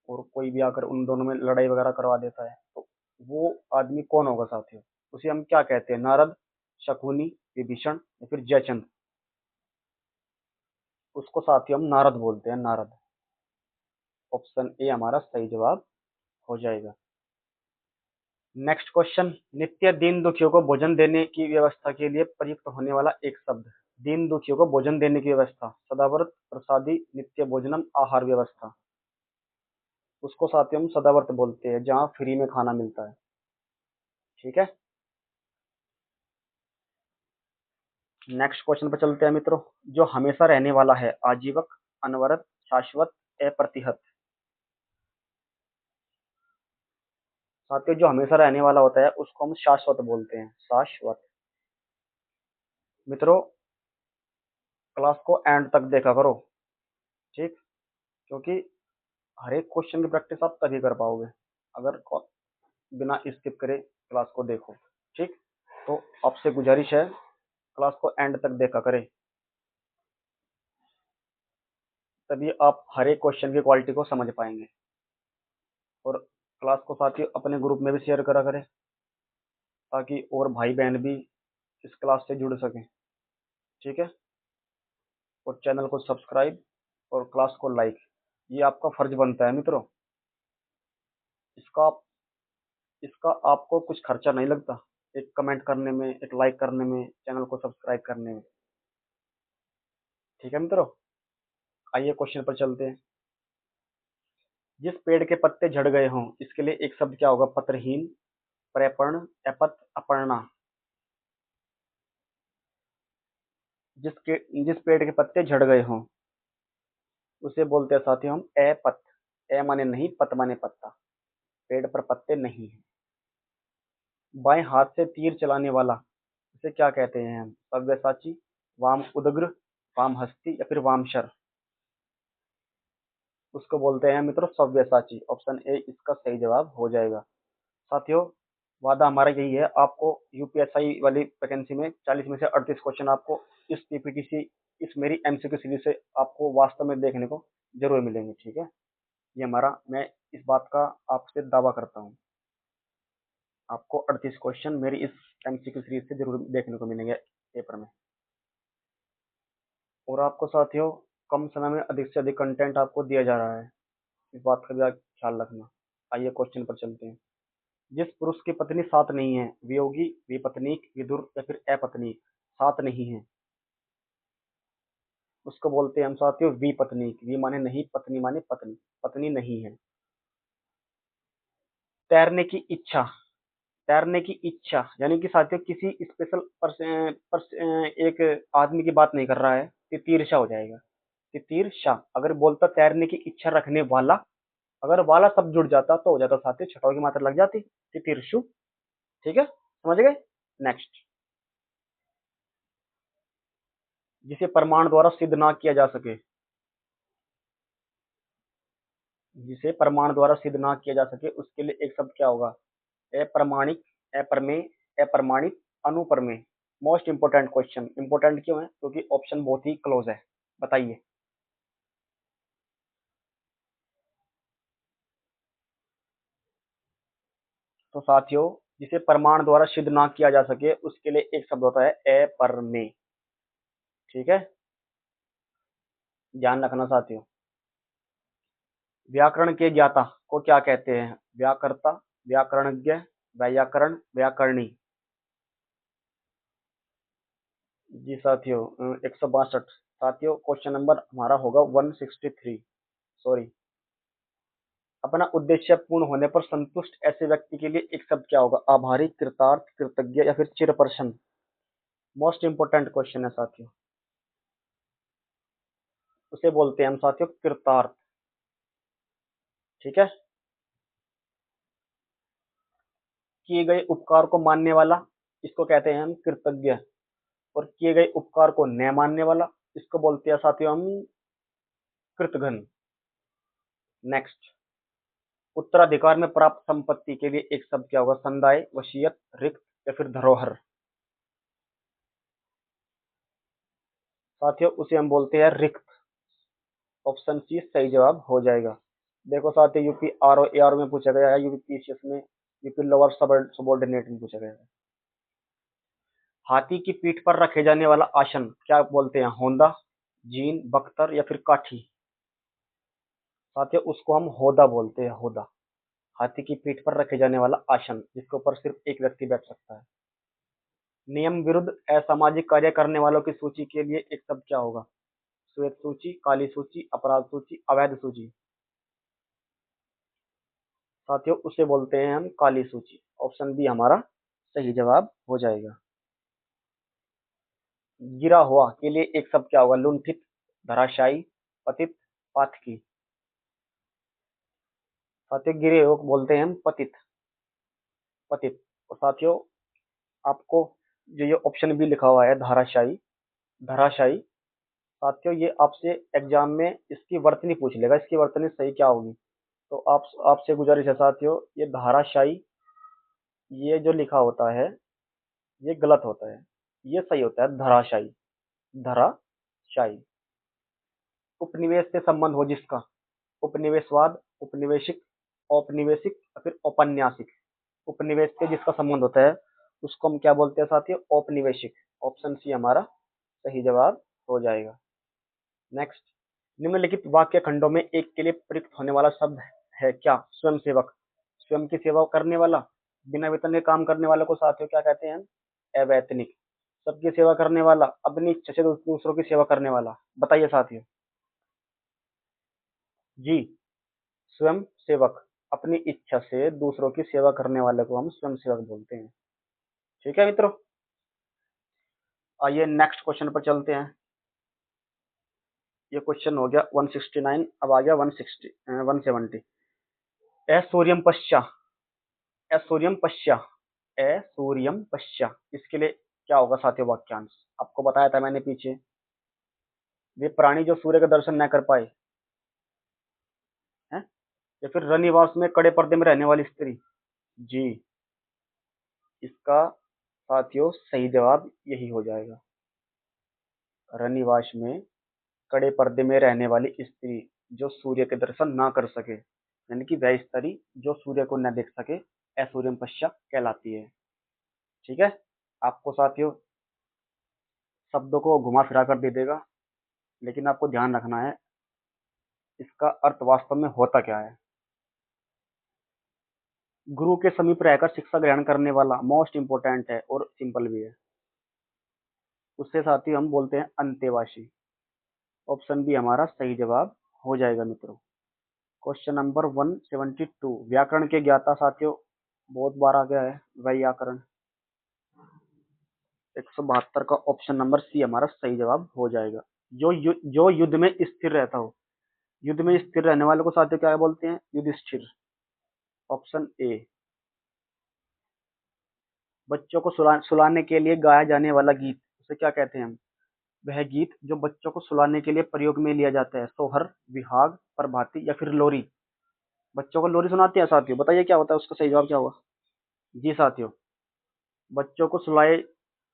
और कोई भी आकर उन दोनों में लड़ाई वगैरह करवा देता है, तो वो आदमी कौन होगा साथियों, उसे हम क्या कहते हैं, नारद, शकुनी, विभीषण या फिर जयचंद। उसको साथियों हम नारद बोलते हैं, नारद। ऑप्शन ए हमारा सही जवाब हो जाएगा। नेक्स्ट क्वेश्चन, नित्य दीन दुखियों को भोजन देने की व्यवस्था के लिए प्रयुक्त होने वाला एक शब्द। दीन दुखियों को भोजन देने की व्यवस्था, सदाव्रत, प्रसादी, नित्य भोजनम, आहार व्यवस्था। उसको साथियों हम सदाव्रत बोलते हैं, जहाँ फ्री में खाना मिलता है। ठीक है, नेक्स्ट क्वेश्चन पर चलते हैं मित्रों। जो हमेशा रहने वाला है, आजीवक, अनवरत, शाश्वत, अप्रतिहत। साथियों जो हमेशा रहने वाला होता है उसको हम शाश्वत बोलते हैं, शाश्वत। मित्रों क्लास को एंड तक देखा करो, ठीक, क्योंकि हर एक क्वेश्चन की प्रैक्टिस आप तभी कर पाओगे अगर बिना स्किप करे क्लास को देखो। ठीक, तो आपसे गुजारिश है क्लास को एंड तक देखा करें, तभी आप हर एक क्वेश्चन की क्वालिटी को समझ पाएंगे। और क्लास को साथियों अपने ग्रुप में भी शेयर करा करें, ताकि और भाई बहन भी इस क्लास से जुड़ सकें। ठीक है, और चैनल को सब्सक्राइब और क्लास को लाइक, ये आपका फर्ज बनता है मित्रों। इसका इसका आपको कुछ खर्चा नहीं लगता, एक कमेंट करने में, एक लाइक करने में, चैनल को सब्सक्राइब करने में। ठीक है मित्रों, आइए क्वेश्चन पर चलते हैं। जिस पेड़ के पत्ते झड़ गए हों, इसके लिए एक शब्द क्या होगा, पत्रहीन, प्रपर्ण, अपत, अपर्णा। जिस पेड़ के पत्ते झड़ गए हों उसे बोलते हैं साथियों हम अपत। ए माने नहीं, पत माने पत्ता, पेड़ पर पत्ते नहीं है। बाएं हाथ से तीर चलाने वाला, इसे क्या कहते हैं हम, सव्यसाची, वाम उदग्र, वाम हस्ती या फिर वामशर। उसको बोलते हैं मित्रों सव्यसाची। ऑप्शन ए इसका सही जवाब हो जाएगा। साथियों वादा हमारा यही है, आपको यूपीएसआई वाली वैकेंसी में 40 में से 38 क्वेश्चन आपको इस पीपीटीसी, इस मेरी एमसीक्यू सीरीज से आपको वास्तव में देखने को जरूर मिलेंगे। ठीक है, ये हमारा, मैं इस बात का आपसे दावा करता हूँ, आपको 38 क्वेश्चन मेरी इस एमसीक्यू सीरीज से जरूर देखने को मिलेंगे पेपर में। और आपको साथियों कम समय में अधिक से अधिक कंटेंट आपको दिया जा रहा है, इस बात का भी आप ख्याल रखना। आइए क्वेश्चन पर चलते हैं। जिस पुरुष की पत्नी साथ नहीं है, वियोगी, विपत्नीक, विदुर या फिर अपत्नीक, साथ नहीं है, उसको बोलते हैं हम साथियों विपत्नीक। वि माने नहीं, पत्नी माने पत्नी, पत्नी नहीं है। तैरने की इच्छा, तैरने की इच्छा यानी कि साथियों किसी स्पेशल एक आदमी की बात नहीं कर रहा है, तितीर्षा हो जाएगा, तितीर्षा। अगर बोलता तैरने की इच्छा रखने वाला, अगर वाला सब जुड़ जाता तो हो जाता साथियों, छठों की मात्रा लग जाती, तितीर्षु। ठीक है, समझ गए। नेक्स्ट, जिसे प्रमाण द्वारा सिद्ध ना किया जा सके, जिसे प्रमाण द्वारा सिद्ध ना किया जा सके उसके लिए एक शब्द क्या होगा? अप्रमाणिक, अप्रमेय, अप्रमाणित, अनुप्रमेय। Most important question. इंपोर्टेंट क्यों है? क्योंकि ऑप्शन बहुत ही क्लोज है। बताइए। तो साथियों, जिसे प्रमाण द्वारा सिद्ध ना किया जा सके उसके लिए एक शब्द होता है अप्रमेय। ठीक है, ध्यान रखना साथियों। व्याकरण के ज्ञाता को क्या कहते हैं? व्याकर्ता, व्याकरणज्ञ, व्याकरण, व्याकरणी। जी साथियों, 162। साथियों, क्वेश्चन नंबर हमारा होगा 163। सॉरी। अपना उद्देश्य पूर्ण होने पर संतुष्ट ऐसे व्यक्ति के लिए एक शब्द क्या होगा? आभारी, कृतार्थ, कृतज्ञ या फिर चिरप्रसन्न। मोस्ट इंपोर्टेंट क्वेश्चन है साथियों। उसे बोलते हैं हम साथियों कृतार्थ। ठीक है। किए गए उपकार को मानने वाला, इसको कहते हैं हम कृतज्ञ। और किए गए उपकार को न मानने वाला, इसको बोलते हैं साथियों हम कृतघ्न। नेक्स्ट। उत्तराधिकार में प्राप्त संपत्ति के लिए एक शब्द क्या होगा? संदाय, वसीयत, रिक्त या फिर धरोहर। साथियों, उसे हम बोलते हैं रिक्त। ऑप्शन सी सही जवाब हो जाएगा। देखो साथियों, UP R O A R में पूछा गया है, यूपी पीसीएस में, यूपी लोअर सबॉर्डिनेट में पूछा गया है। हाथी की पीठ पर रखे जाने वाला आसन क्या बोलते हैं? होंदा, जीन, बख्तर या फिर काठी। साथियों, उसको हम होदा बोलते हैं, होदा। हाथी की पीठ पर रखे जाने वाला आसन जिसके ऊपर सिर्फ एक व्यक्ति बैठ सकता है। नियम विरुद्ध असामाजिक कार्य करने वालों की सूची के लिए एक शब्द क्या होगा? श्वेत सूची, काली सूची, अपराध सूची, अवैध सूची। साथियों, उसे बोलते हैं हम काली सूची। ऑप्शन बी हमारा सही जवाब हो जाएगा। गिरा हुआ के लिए एक शब्द क्या होगा? लुंठित, धराशायी, पतित, पातकी। साथियों, गिरे हुए को बोलते हैं हम पतित, पतित। और साथियों, आपको जो ये ऑप्शन बी लिखा हुआ है धराशायी, धराशायी। साथियों, ये आपसे एग्जाम में इसकी वर्तनी पूछ लेगा, इसकी वर्तनी सही क्या होगी। तो आपसे गुजारिश है साथियों, ये धाराशायी, ये जो लिखा होता है ये गलत होता है, ये सही होता है धराशायी, धराशायी। उपनिवेश से संबंध हो जिसका, उपनिवेशवाद, उपनिवेशिक, औपनिवेशिक या फिर औपन्यासिक। उपनिवेश से जिसका संबंध होता है उसको हम क्या बोलते हैं साथियों? औपनिवेशिक। ऑप्शन सी हमारा सही जवाब हो जाएगा। नेक्स्ट। निम्नलिखित वाक्य खंडों में एक के लिए प्रयुक्त होने वाला शब्द है क्या? स्वयंसेवक। स्वयं की सेवा करने वाला, बिना वेतन के काम करने वाले को साथियों क्या कहते हैं? अवैतनिक। सबकी सेवा करने वाला, अपनी इच्छा से दूसरों की सेवा करने वाला। बताइए साथियों। जी, स्वयं सेवक। अपनी इच्छा से दूसरों की सेवा करने वाले को हम स्वयं सेवक बोलते हैं। ठीक है मित्रों, आइए नेक्स्ट क्वेश्चन पर चलते हैं। ये क्वेश्चन हो गया 169। अब आ गया 170। एसूर्यम पश्चा, एसूर्यम पश्चा, एसूर्यम पश्चा, इसके लिए क्या होगा साथियों वाक्यांश? आपको बताया था मैंने पीछे। वे प्राणी जो सूर्य का दर्शन न कर पाए हैं, या फिर रनिवास में कड़े पर्दे में रहने वाली स्त्री। जी, इसका साथियों सही जवाब यही हो जाएगा। रनिवास में कड़े पर्दे में रहने वाली स्त्री जो सूर्य के दर्शन ना कर सके, यानी कि वह स्त्री जो सूर्य को न देख सके, ऐश्वर्यम पश्चा कहलाती है। ठीक है, आपको साथियों शब्दों को घुमा फिरा कर दे देगा, लेकिन आपको ध्यान रखना है इसका अर्थ वास्तव में होता क्या है। गुरु के समीप रहकर शिक्षा ग्रहण करने वाला, मोस्ट इंपोर्टेंट है और सिंपल भी है। उससे साथियों हम बोलते हैं अंतेवासी। ऑप्शन बी हमारा सही जवाब हो जाएगा मित्रों। Question number 172। व्याकरण के ज्ञाता साथियों बहुत बार आ गया है, व्याकरण। 172 का ऑप्शन नंबर सी हमारा सही जवाब हो जाएगा। जो युद्ध में स्थिर रहता हो, युद्ध में स्थिर रहने वाले को साथियों क्या बोलते हैं? युधिष्ठिर। Option A. बच्चों को सुलाने के लिए गाया जाने वाला गीत उसे क्या कहते हैं हम? वह गीत जो बच्चों को सुलाने के लिए प्रयोग में लिया जाता है। सोहर, बिहाग, प्रभाती या फिर लोरी। बच्चों को लोरी सुनाते हैं साथियों, बताइए क्या होता है, उसका सही जवाब क्या होगा? जी साथियों, बच्चों को सुलाए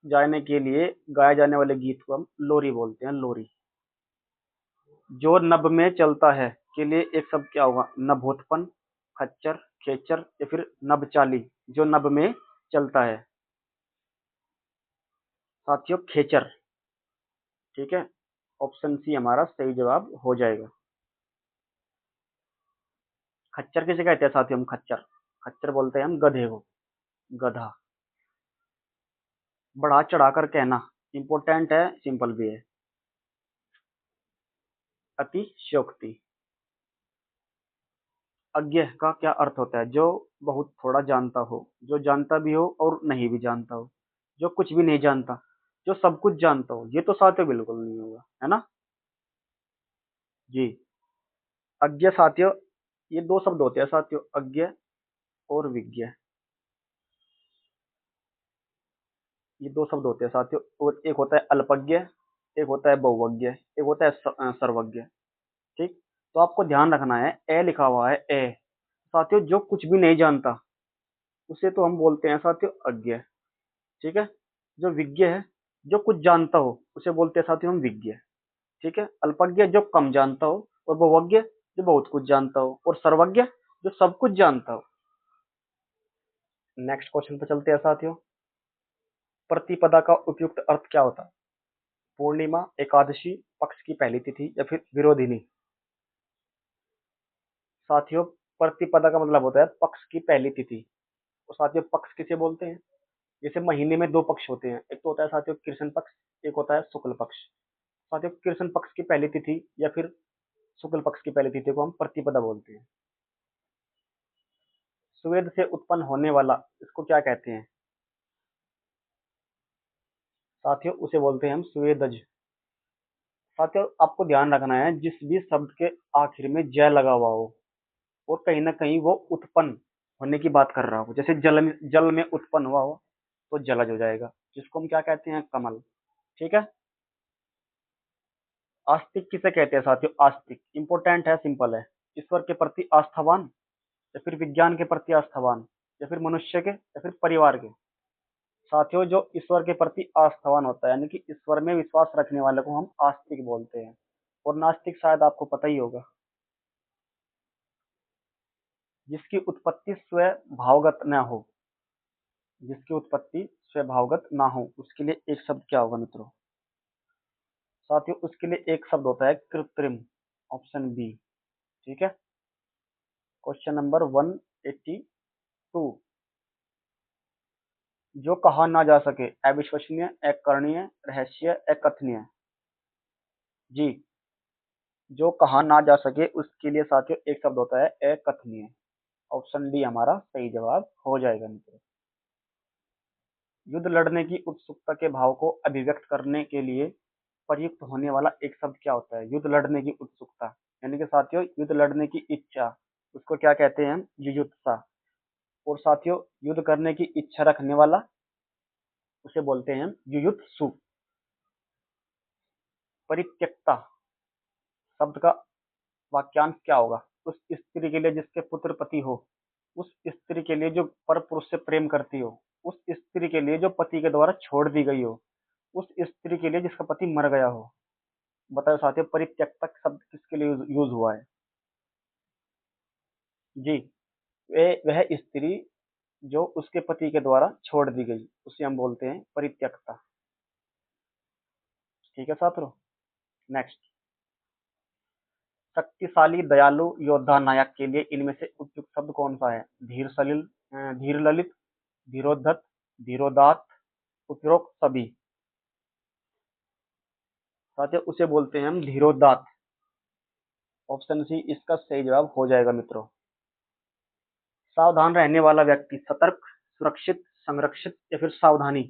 जाने के लिए गाए जाने वाले गीत को हम लोरी बोलते हैं, लोरी। जो नभ में चलता है के लिए एक शब्द क्या होगा? नभोत्पन्न, खच्चर, खेचर या फिर नभचाली। जो नभ में चलता है साथियों, खेचर। ठीक है, ऑप्शन सी हमारा सही जवाब हो जाएगा। खच्चर किसे कहते हैं साथियों? हम खच्चर, खच्चर बोलते हैं हम गधे को, गधा। बढ़ा चढ़ाकर कहना इंपॉर्टेंट है, सिंपल भी है। अतिशयोक्ति। अज्ञ का क्या अर्थ होता है? जो बहुत थोड़ा जानता हो, जो जानता भी हो और नहीं भी जानता हो, जो कुछ भी नहीं जानता, जो सब कुछ जानता हो। ये तो साथियों बिल्कुल नहीं होगा, है ना? जी, अज्ञ साथियों, ये दो शब्द होते हैं साथियों, अज्ञ और विज्ञ। ये दो शब्द होते हैं साथियों, और एक होता है अल्पज्ञ, एक होता है बहुवज्ञ, एक होता है सर्वज्ञ। ठीक, तो आपको ध्यान रखना है, ए लिखा हुआ है, ए। साथियों जो कुछ भी नहीं जानता उसे तो हम बोलते हैं साथियों अज्ञ। ठीक है, जो विज्ञ है, जो कुछ जानता हो, उसे बोलते हैं साथियों हम विज्ञ। ठीक है, अल्पज्ञ जो कम जानता हो, और बहुवज्ञ जो बहुत कुछ जानता हो, और सर्वज्ञ जो सब कुछ जानता हो। नेक्स्ट क्वेश्चन पे चलते हैं साथियों। प्रतिपदा का उपयुक्त अर्थ क्या होता है? पूर्णिमा, एकादशी, पक्ष की पहली तिथि या फिर विरोधिनी। साथियों, प्रतिपदा का मतलब होता है पक्ष की पहली तिथि। और साथियों पक्ष किसे बोलते हैं? जैसे महीने में दो पक्ष होते हैं, एक तो होता है साथियों कृष्ण पक्ष, एक होता है शुक्ल पक्ष। साथियों कृष्ण पक्ष की पहली तिथि या फिर शुक्ल पक्ष की पहली तिथि को हम प्रतिपदा बोलते हैं। स्वेद से उत्पन्न होने वाला, इसको क्या कहते हैं साथियों? उसे बोलते हैं हम स्वेदज। साथियों आपको ध्यान रखना है, जिस भी शब्द के आखिर में जय लगा हुआ हो और कहीं ना कहीं वो उत्पन्न होने की बात कर रहा हो, जैसे जल में उत्पन्न हुआ हो तो जलज हो जाएगा, जिसको हम क्या कहते हैं? कमल। ठीक है, आस्तिक किसे कहते हैं साथियों? आस्तिक इंपॉर्टेंट है, सिंपल है। ईश्वर के प्रति आस्थावान, या फिर विज्ञान के प्रति आस्थावान, या फिर मनुष्य के, या फिर परिवार के। साथियों जो ईश्वर के प्रति आस्थावान होता है, यानी कि ईश्वर में विश्वास रखने वाले को हम आस्तिक बोलते हैं। और नास्तिक शायद आपको पता ही होगा, जिसकी उत्पत्ति स्वभावगत न हो। जिसकी उत्पत्ति स्वभावगत ना हो, उसके लिए एक शब्द क्या होगा मित्रों? साथियों उसके लिए एक शब्द होता है कृत्रिम, ऑप्शन बी। ठीक है, क्वेश्चन नंबर 182। जो कहा ना जा सके, अविश्वसनीय, अकरणीय, रहस्य, अकथनीय। जी, जो कहा ना जा सके उसके लिए साथियों एक शब्द होता है अकथनीय। ऑप्शन डी हमारा सही जवाब हो जाएगा मित्रों। युद्ध लड़ने की उत्सुकता के भाव को अभिव्यक्त करने के लिए प्रयुक्त होने वाला एक शब्द क्या होता है? युद्ध लड़ने की उत्सुकता, यानी कि साथियों युद्ध लड़ने की इच्छा, उसको क्या कहते हैं? युयुत्सा। और साथियों युद्ध करने की इच्छा रखने वाला, उसे बोलते हैं युयुत्सु। परित्यक्ता शब्द का वाक्यांश क्या होगा? उस स्त्री के लिए जिसके पुत्र पति हो, उस स्त्री के लिए जो पर पुरुष से प्रेम करती हो, उस स्त्री के लिए जो पति के द्वारा छोड़ दी गई हो, उस स्त्री के लिए जिसका पति मर गया हो। बताओ साथियों परित्यक्ता शब्द किसके लिए यूज हुआ है? जी, वह स्त्री जो उसके पति के द्वारा छोड़ दी गई, उसे हम बोलते हैं परित्यक्ता। ठीक है छात्रों, नेक्स्ट। शक्तिशाली, दयालु, योद्धा, नायक के लिए इनमें से उपयुक्त शब्द कौन सा है? धीर सलिल, धीर ललित, धीरोद्धत, धीरोदात, उपरोक्त सभी। साथियों उसे बोलते हैं हम धीरोदात। ऑप्शन सी इसका सही जवाब हो जाएगा मित्रों। सावधान रहने वाला व्यक्ति, सतर्क, सुरक्षित, संरक्षित या फिर सावधानी।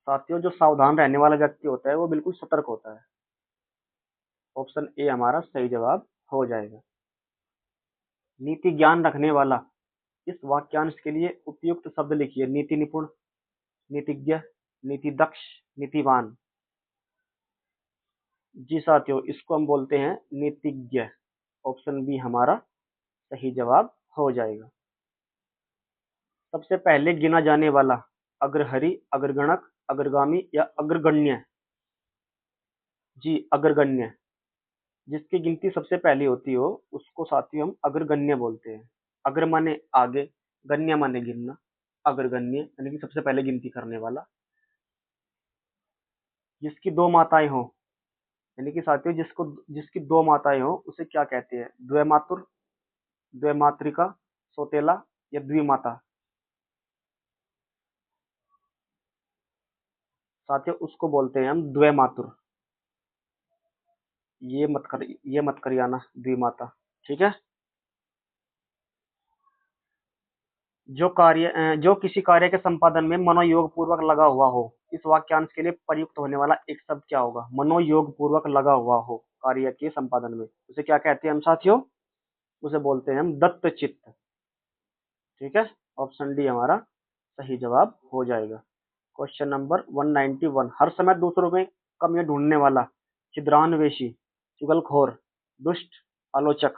साथियों जो सावधान रहने वाला व्यक्ति होता है वो बिल्कुल सतर्क होता है। ऑप्शन ए हमारा सही जवाब हो जाएगा। नीति ज्ञान रखने वाला, इस वाक्यांश के लिए उपयुक्त शब्द लिखिए। नीति निपुण, नीतिज्ञ, नीति दक्ष, नीतिवान। जी साथियों, इसको हम बोलते हैं नीतिज्ञ। ऑप्शन बी हमारा सही जवाब हो जाएगा। सबसे पहले गिना जाने वाला अग्रहरि, अग्रगणक, अग्रगामी या अग्रगण्य। जी अग्रगण्य। जिसकी गिनती सबसे पहली होती हो उसको साथियों हम अग्रगण्य बोलते हैं। अग्र माने आगे, गण्य माने गिनना, अग्रगण्य यानी कि सबसे पहले गिनती करने वाला। जिसकी दो माताएं हो, यानी कि साथियों जिसकी दो माताएं हो उसे क्या कहते हैं? द्वैमातुर, द्वैमात्रिका, सौतेला या द्विमाता। साथियों उसको बोलते हैं हम द्वैमातुर। ये मत करिए आना द्विमाता। ठीक है। जो किसी कार्य के संपादन में मनोयोग पूर्वक लगा हुआ हो, इस वाक्यांश के लिए प्रयुक्त होने वाला एक शब्द क्या होगा? मनोयोग पूर्वक लगा हुआ हो कार्य के संपादन में, उसे क्या कहते हैं हम साथियों? उसे बोलते हैं हम दत्त चित्त। ठीक है। ऑप्शन डी हमारा सही जवाब हो जाएगा। Question number 191। हर समय दूसरों में कमियां ढूंढने वाला, छिद्रान्वेषी, चुगलखोर, दुष्ट, आलोचक।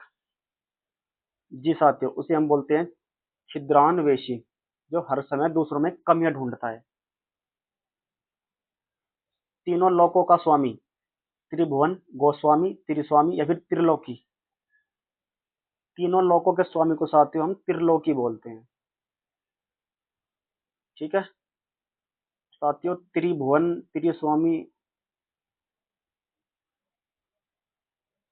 जी साथियों, उसे हम बोलते हैं छिद्रान्वेषी, जो हर समय दूसरों में कमियां ढूंढता है। तीनों लोकों का स्वामी, त्रिभुवन, गोस्वामी, त्रिस्वामी या फिर त्रिलोकी। तीनों लोकों के स्वामी को साथियों हम त्रिलोकी बोलते हैं। ठीक है साथियों, त्रिभुवन, त्रिस्वामी,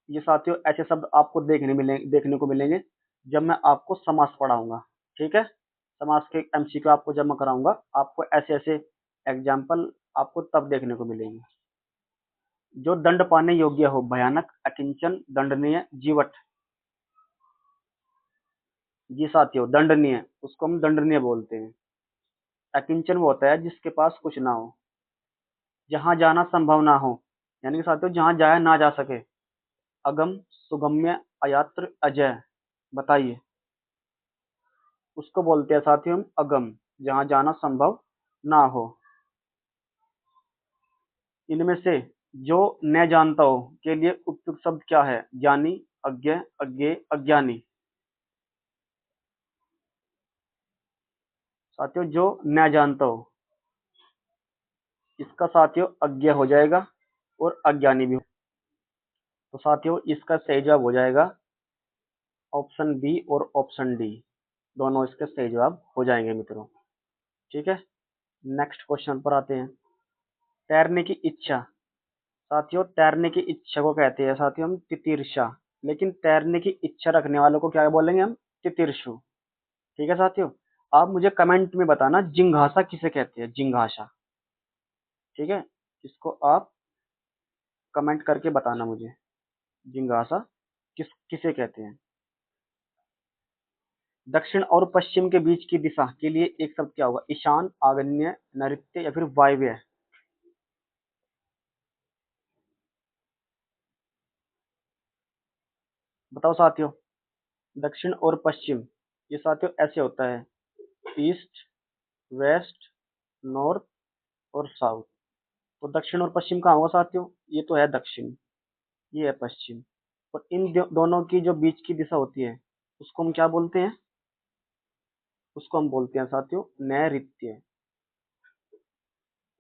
ये साथियों ऐसे शब्द आपको देखने को मिलेंगे जब मैं आपको समास पढ़ाऊंगा। ठीक है। समास के एमसीक्यू आपको जब मैं कराऊंगा, आपको ऐसे ऐसे एग्जाम्पल आपको तब देखने को मिलेंगे। जो दंड पाने योग्य हो, भयानक, अकिंचन, दंडनीय, जीवट। जी साथियों, दंडनीय, उसको हम दंडनीय बोलते हैं। अकिंचन वो होता है जिसके पास कुछ ना हो, जहां जाना संभव ना हो, यानी कि साथियों जहां जाया ना जा सके। अगम, सुगम्य, अयात्र, अजय। बताइए। उसको बोलते हैं साथियों हम अगम, जहां जाना संभव ना हो। इनमें से जो न जानता हो के लिए उपयुक्त शब्द क्या है? ज्ञानी, अज्ञ, अज्ञेय, अज्ञानी। साथियों जो न जानता हो, इसका साथियों अज्ञ हो जाएगा और अज्ञानी भी। तो साथियों इसका सही जवाब हो जाएगा ऑप्शन बी और ऑप्शन डी, दोनों इसके सही जवाब हो जाएंगे मित्रों। ठीक है। नेक्स्ट क्वेश्चन पर आते हैं। तैरने की इच्छा। साथियों तैरने की इच्छा को कहते हैं साथियों हम तितीर्षा, लेकिन तैरने की इच्छा रखने वालों को क्या बोलेंगे हम? तितीर्षु। ठीक है साथियों। आप मुझे कमेंट में बताना जिंघासा किसे कहते हैं? जिंघासा। ठीक है। इसको आप कमेंट करके बताना मुझे, जिंघासा किसे कहते हैं? दक्षिण और पश्चिम के बीच की दिशा के लिए एक शब्द क्या होगा? ईशान, आग्नेय, नैऋत्य या फिर वायव्य। बताओ साथियों। दक्षिण और पश्चिम, ये साथियों ऐसे होता है, ईस्ट, वेस्ट, नॉर्थ और साउथ। तो दक्षिण और पश्चिम कहाँ होगा साथियों? ये तो है दक्षिण, ये है पश्चिम। और इन दोनों की जो बीच की दिशा होती है उसको हम क्या बोलते हैं? उसको हम बोलते हैं साथियों नैऋत्य।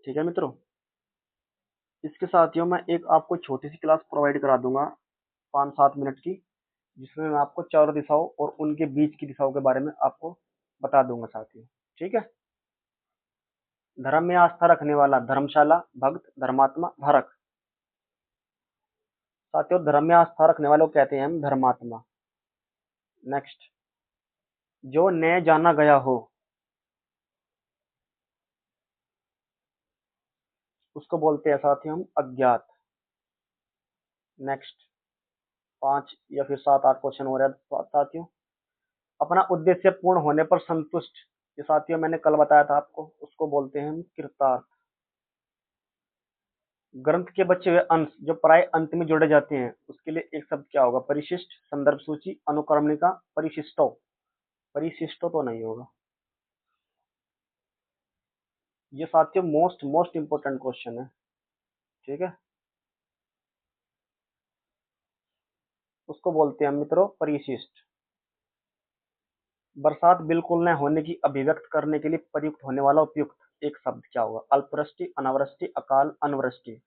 ठीक है मित्रों। इसके साथियों मैं एक आपको छोटी सी क्लास प्रोवाइड करा दूंगा 5-7 मिनट की, जिसमें मैं आपको चारों दिशाओं और उनके बीच की दिशाओं के बारे में आपको बता दूंगा साथियों। ठीक है। धर्म में आस्था रखने वाला, धर्मशाला, भक्त, धर्मात्मा, धारक। साथियों धर्म में आस्था रखने वालों को कहते हैं हम धर्मात्मा। नेक्स्ट, जो न जाना गया हो उसको बोलते हैं साथियों हम अज्ञात। नेक्स्ट, 5 या फिर 7-8 क्वेश्चन हो रहे हैं साथियों। अपना उद्देश्य पूर्ण होने पर संतुष्ट, ये साथियों मैंने कल बताया था आपको, उसको बोलते हैं हम कृतार्थ। ग्रंथ के बचे हुए अंश जो प्राय अंत में जोड़े जाते हैं उसके लिए एक शब्द क्या होगा? परिशिष्ट, संदर्भ सूची, अनुक्रमणिका, परिशिष्टो। परिशिष्टो तो नहीं होगा। ये साथियों मोस्ट मोस्ट इंपोर्टेंट क्वेश्चन है। ठीक है, उसको बोलते हैं हम मित्रों परिशिष्ट। बरसात बिल्कुल न होने की अभिव्यक्त करने के लिए प्रयुक्त होने वाला उपयुक्त एक शब्द क्या होगा? अल्पवृष्टि, अनावृष्टि, अकाल, अनवृष्टि।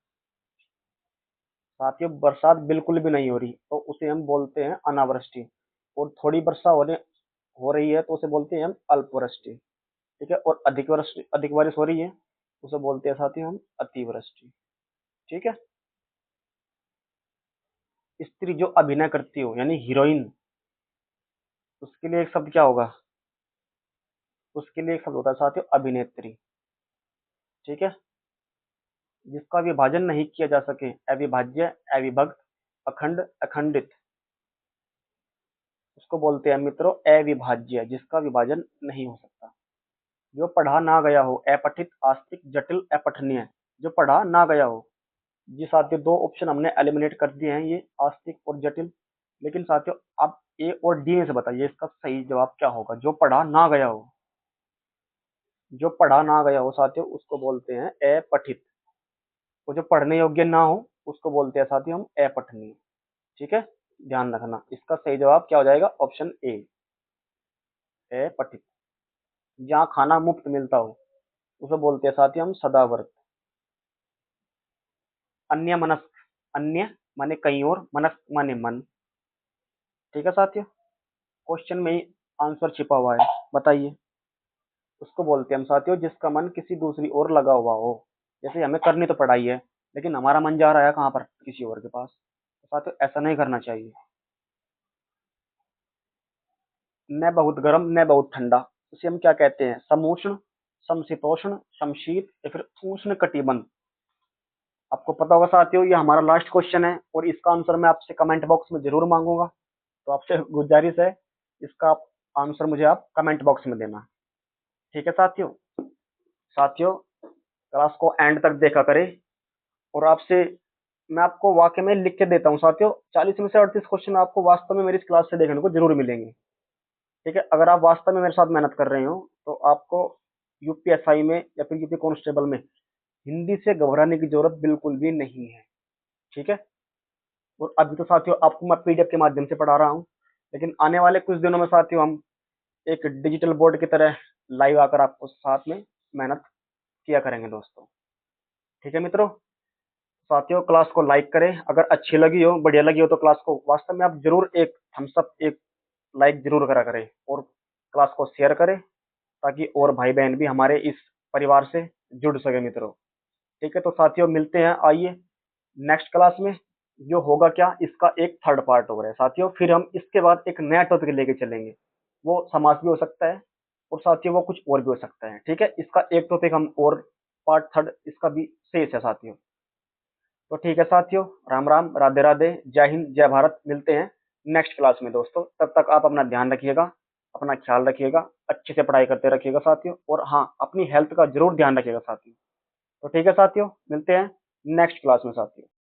साथियों बरसात बिल्कुल भी नहीं हो रही तो उसे हम बोलते हैं अनावृष्टि, और थोड़ी वर्षा हो रही है तो उसे बोलते हैं हम अल्पवृष्टि। ठीक है, और अधिक बारिश हो रही है उसे बोलते हैं साथियों हम अतिवृष्टि। ठीक है, स्त्री जो अभिनय करती हो यानी हीरोइन, उसके लिए एक शब्द क्या होगा? उसके लिए एक शब्द होता है साथियों अभिनेत्री। ठीक है, जिसका विभाजन नहीं किया जा सके, अविभाज्य, अविभक्त, अखंड, अखंडित, उसको बोलते हैं मित्रों अविभाज्य, जिसका विभाजन नहीं हो सकता। जो पढ़ा ना गया हो, अपठित, आस्तिक, जटिल, अपठनीय। जो पढ़ा ना गया हो, जी साथियों दो ऑप्शन हमने एलिमिनेट कर दिए हैं, ये आस्तिक और जटिल। लेकिन साथियों आप ए और डी में से बताइए इसका सही जवाब क्या होगा? जो पढ़ा ना गया हो, जो पढ़ा ना गया हो साथियों उसको बोलते हैं अपठित, और जो पढ़ने योग्य ना हो उसको बोलते हैं साथियों हम अपठनीय। ठीक है, ध्यान रखना इसका सही जवाब क्या हो जाएगा? ऑप्शन ए, अपठित। जहाँ खाना मुफ्त मिलता हो उसे बोलते हैं साथियों हम सदाव्रत। अन्य मनस्क, अन्य माने कहीं और, मनस्क माने मन। ठीक है साथियों, क्वेश्चन में ही आंसर छिपा हुआ है, बताइए। उसको बोलते हैं हम साथियों जिसका मन किसी दूसरी ओर लगा हुआ हो। जैसे हमें करनी तो पढ़ाई है लेकिन हमारा मन जा रहा है कहाँ पर? किसी और के पास। तो साथियों ऐसा नहीं करना चाहिए। न बहुत गर्म न बहुत ठंडा, उसे हम क्या कहते हैं? समउष्ण, समशीतोष्ण, समशीत, या फिर उष्ण कटिबंध। आपको पता होगा साथियों ये हमारा लास्ट क्वेश्चन है और इसका आंसर मैं आपसे कमेंट बॉक्स में जरूर मांगूंगा। तो आपसे गुजारिश है इसका आंसर मुझे आप कमेंट बॉक्स में देना। ठीक है साथियों, साथियों क्लास को एंड तक देखा करें, और आपसे मैं आपको वाकई में लिख के देता हूँ साथियों, 40 में से 38 क्वेश्चन आपको वास्तव में मेरी इस क्लास से देखने को जरूर मिलेंगे। ठीक है, अगर आप वास्तव में मेरे साथ मेहनत कर रहे हो तो आपको यूपीएसआई में या फिर यूपी कांस्टेबल में हिंदी से घबराने की जरूरत बिल्कुल भी नहीं है। ठीक है, और अभी तो साथियों आपको मैं पीडीएफ के माध्यम से पढ़ा रहा हूँ, लेकिन आने वाले कुछ दिनों में साथियों हम एक डिजिटल बोर्ड की तरह लाइव आकर आपको साथ में मेहनत किया करेंगे दोस्तों। ठीक है मित्रों, साथियों क्लास को लाइक करें, अगर अच्छी लगी हो, बढ़िया लगी हो तो क्लास को वास्तव में आप जरूर एक थम्स अप, एक लाइक जरूर करा करें, और क्लास को शेयर करें ताकि और भाई बहन भी हमारे इस परिवार से जुड़ सके मित्रों। ठीक है, तो साथियों मिलते हैं, आइए नेक्स्ट क्लास में। जो होगा क्या, इसका एक थर्ड पार्ट हो रहा है साथियों, फिर हम इसके बाद एक नया टॉपिक लेके चलेंगे। वो समाज भी हो सकता है और साथियों वो कुछ और भी हो सकता है। ठीक है, इसका एक टॉपिक हम और पार्ट थर्ड इसका भी शेष है साथियों। तो ठीक है साथियों, राम राम, राधे राधे, जय हिंद, जय भारत। मिलते हैं नेक्स्ट क्लास में दोस्तों, तब तक आप अपना ध्यान रखिएगा, अपना ख्याल रखिएगा, अच्छे से पढ़ाई करते रखिएगा साथियों, और हाँ अपनी हेल्थ का जरूर ध्यान रखिएगा साथियों। तो ठीक है साथियों, मिलते हैं नेक्स्ट क्लास में साथियों।